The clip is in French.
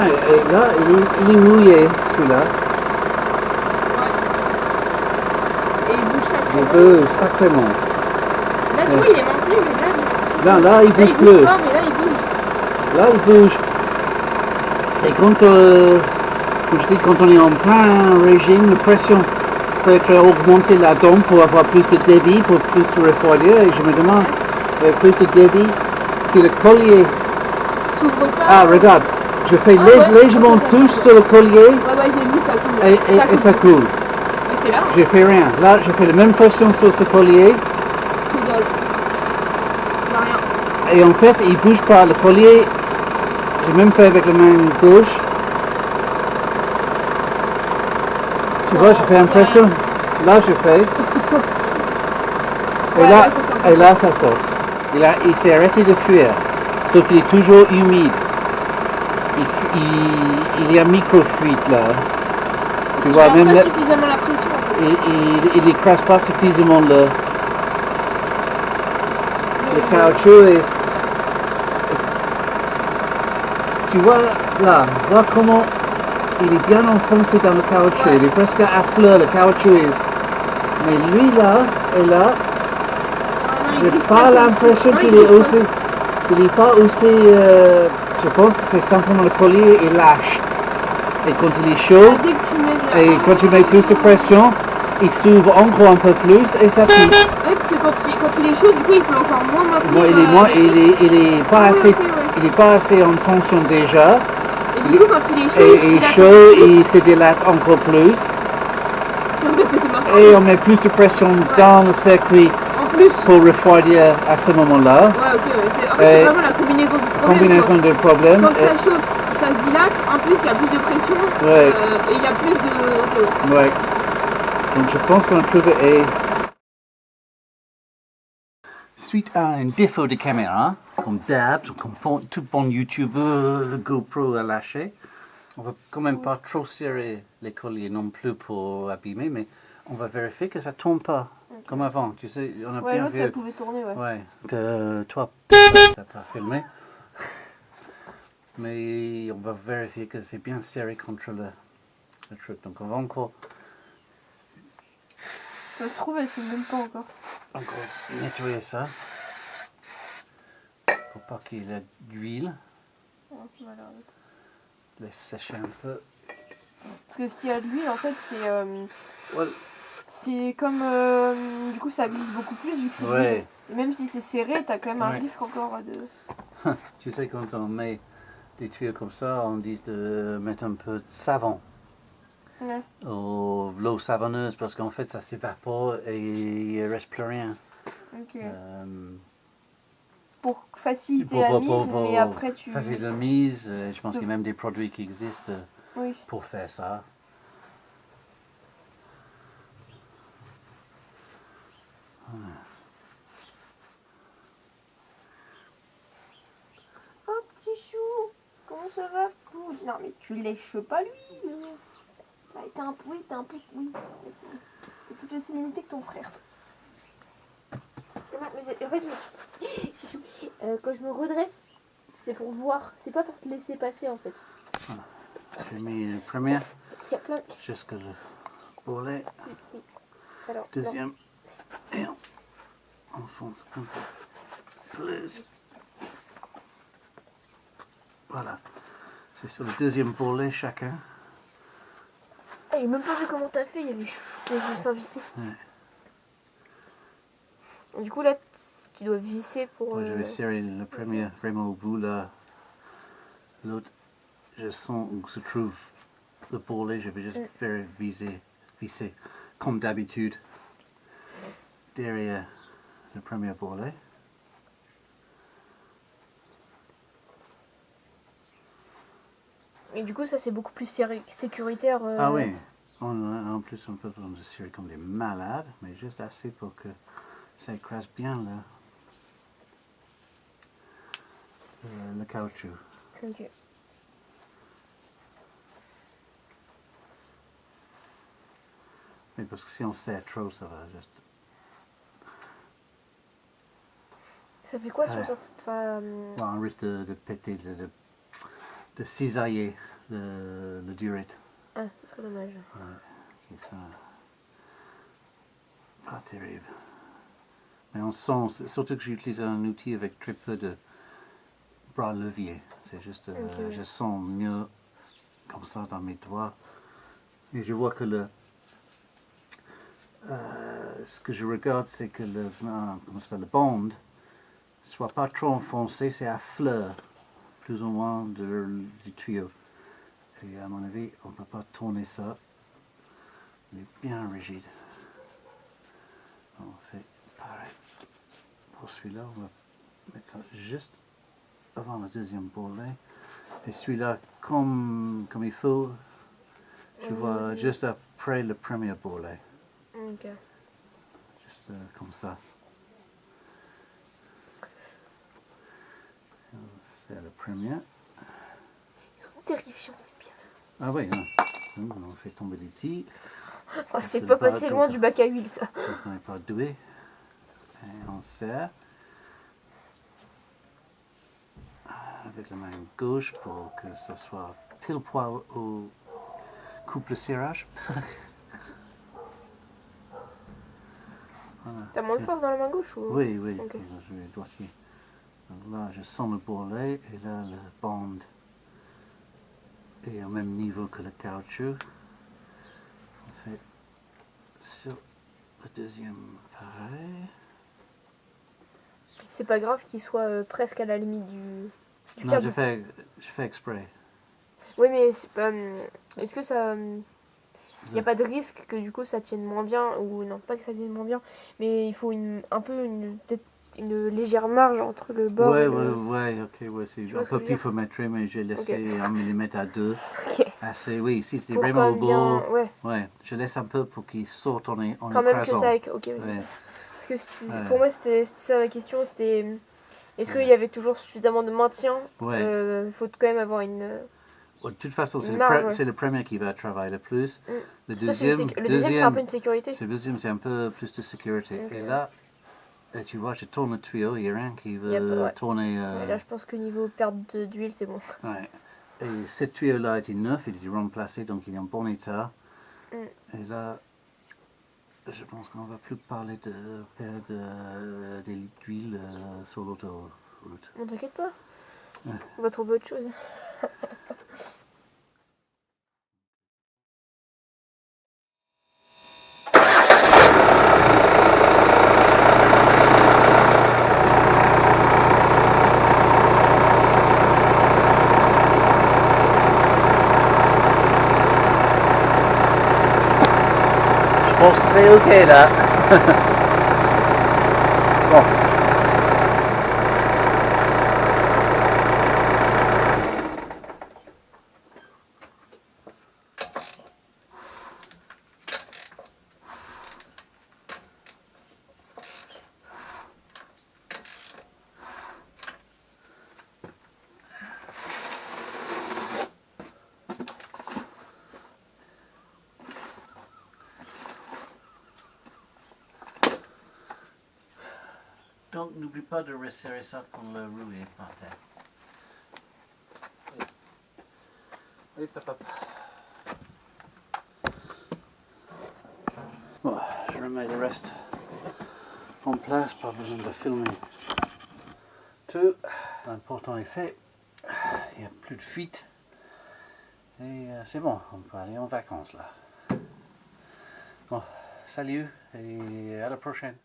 et là, il est mouillé, celui-là. Et il bouge Il sacrément. bouge sacrément. Là, tu vois, il est maintenu, mais là, Là, il bouge plus. pas, mais là, il bouge. Là, il bouge. Et quand, comme je dis, quand on est en plein régime, la pression peut être augmentée là-dedans pour avoir plus de débit, pour plus de refroidir. Et je me demande, plus de débit, si le collier... S'ouvre pas. Ah, regarde, je fais légèrement touche sur le collier Ouais, j'ai vu, ça coule. et ça coule. Mais c'est là, hein. J'ai fait rien. Là, je fais la même pression sur ce collier. Que dalle. Il y a rien. Et en fait, il bouge pas. Le collier, j'ai même fait avec la main gauche. Tu vois, je fais une pression. Là, je fais. Et là, ça sort. Il s'est arrêté de fuir. Sauf qu'il est toujours humide. Il y a micro-fuite là. Tu vois, même pas suffisamment la pression. En fait. il écrase pas suffisamment le caoutchouc. Et tu vois là, vois comment il est bien enfoncé dans le caoutchouc. Il est presque à fleur le caoutchouc. Mais lui là et là, j'ai pas l'impression qu'il est aussi. Il n'est pas aussi. Je pense que c'est simplement le collier est lâche. Et quand il est chaud, et quand tu mets plus de pression, il s'ouvre encore un peu plus et ça pousse. Oui, parce que quand il est chaud, du coup, il peut encore moins maintenir. Il est pas assez en tension déjà. Et du coup, quand il est chaud, il est chaud, il se dilate encore plus. Et on met plus de pression dans le circuit pour refroidir à ce moment-là. Ouais, ok, ouais. En fait, c'est vraiment la combinaison du problème. Quand ça chauffe, ça se dilate. En plus, il y a plus de pression. Ouais. Et il y a plus de... Ouais. Donc je pense qu'on a trouvé suite à un défaut de caméra, comme d'hab, comme tout bon youtubeur, le GoPro a lâché. On va quand même pas trop serrer les colliers non plus pour abîmer, mais on va vérifier que ça tombe pas comme avant. Tu sais, on a bien vu. Ça pouvait tourner, ouais. Que toi, t'as pas filmé. Mais on va vérifier que c'est bien serré contre le truc. Donc on va encore... Ça se trouve, elle ne filme même pas encore. Encore nettoyer ça. Pour pas qu'il y ait d'huile. Laisse sécher un peu. Parce que s'il y a de l'huile, en fait, c'est comme... du coup, ça glisse beaucoup plus vu que c'est d'huile. Et même si c'est serré, t'as quand même un risque encore de... Tu sais, quand on met des tuiles comme ça, on dit de mettre un peu de savon. Ouais. Ou l'eau savonneuse, parce qu'en fait, ça s'évapore et il ne reste plus rien. Ok. Pour faciliter la mise, mais après tu... Faciliter la mise, je pense qu'il y a même des produits qui existent pour faire ça. Oh petit chou, comment ça va? Non mais tu lèches pas lui. Bah, t'es un peu, oui. Il faut te laisser limiter que ton frère. Mais en fait, quand je me redresse, c'est pour voir, c'est pas pour te laisser passer en fait. Voilà. J'ai mis une première jusque le bourrelet. Oui. Alors, deuxième. Et on enfonce un peu plus. Voilà. C'est sur le deuxième bourrelet chacun. Ah, il m'a même pas vu comment t'as fait, il y avait chouchou qui veut s'inviter. Ouais. Du coup là, tu dois visser pour... Moi je vais serrer le premier vraiment au bout là. L'autre, je sens où se trouve le bourrelet, je vais juste faire visser comme d'habitude derrière le premier bourrelet. Et du coup ça c'est beaucoup plus sécuritaire. Ah oui, en plus on peut se serrer comme des malades, mais juste assez pour que ça écrase bien le caoutchouc. Ok. Mais parce que si on serre trop, ça va juste... Ça fait quoi ça on risque de péter, de cisailler le diorite. Ah, ce serait dommage. Ouais, qui sont pas terribles. Mais on sent, surtout que j'utilise un outil avec très peu de bras levier. C'est juste, Ok. je sens mieux comme ça dans mes doigts. Et je vois que ce que je regarde, c'est que comment ça s'appelle, le bande soit pas trop enfoncé, c'est à fleur, plus ou moins du tuyau. Et à mon avis, on ne peut pas tourner ça. Il est bien rigide. On fait pareil. Pour celui-là, on va mettre ça juste avant le deuxième bourrelet. Et celui-là, comme il faut, je vois juste après le premier bourrelet. Ok. Juste comme ça. C'est le premier. Ils sont terrifiants, c'est bien. Ah oui, on fait tomber des petits. Oh, c'est pas passé loin du bac à huile, ça. Donc on n'est pas doué. Et on serre avec la main gauche pour que ce soit pile poil au coupe de serrage. Voilà. T'as moins de force dans la main gauche ou... Oui, oui, Ok. je vais droitier. Donc là, je sens le bourrelet et là, le bande est au même niveau que le caoutchouc. On fait sur le deuxième pareil. C'est pas grave qu'il soit presque à la limite du Non, câble. je fais exprès. Oui, mais c'est pas... est-ce que ça... Il n'y a pas de risque que du coup ça tienne moins bien, ou non, pas que ça tienne moins bien, mais il faut peut-être une légère marge entre le bord Ouais, et ouais, le... ouais, ok, ouais, c'est vois un ce que peu je veux plus dire feutré, mais j'ai laissé 1 millimètre à 2. Ok. Assez, oui, si c'était Pour vraiment quand au même beau, bien... Ouais, ouais, je laisse un peu pour qu'il saute en quand même que écrasant. ça... Ok, oui, c'est Ouais, ça. Parce que ouais. pour moi, c'était ça ma question, c'était... Est-ce qu'il Ouais. y avait toujours suffisamment de maintien? Ouais. Faut quand même avoir une De toute façon, marge, ouais. c'est le premier qui va travailler le plus. Mm. Le Ça, c'est le deuxième, c'est un peu une sécurité. le deuxième, c'est un peu plus de sécurité. Ok. Et là, tu vois, je tourne le tuyau, il n'y a rien qui Y a veut ouais. tourner. Ouais, là, je pense que niveau perte d'huile, c'est bon. Ouais. Et ce tuyau-là était neuf, il était remplacé, donc il est en bon état. Mm. Et là, je pense qu'on ne va plus parler de perdre des litres d'huile sur l'autoroute. Non, t'inquiète pas. Ouais. On va trouver autre chose. Je pense que c'est ok là. Bon. Donc n'oublie pas de resserrer ça quand le rouleau est par terre. Oui, papa. Bon, je remets le reste en place, pas besoin de filmer tout. L'important est fait, il n'y a plus de fuite. Et c'est bon, on peut aller en vacances là. Bon, salut et à la prochaine.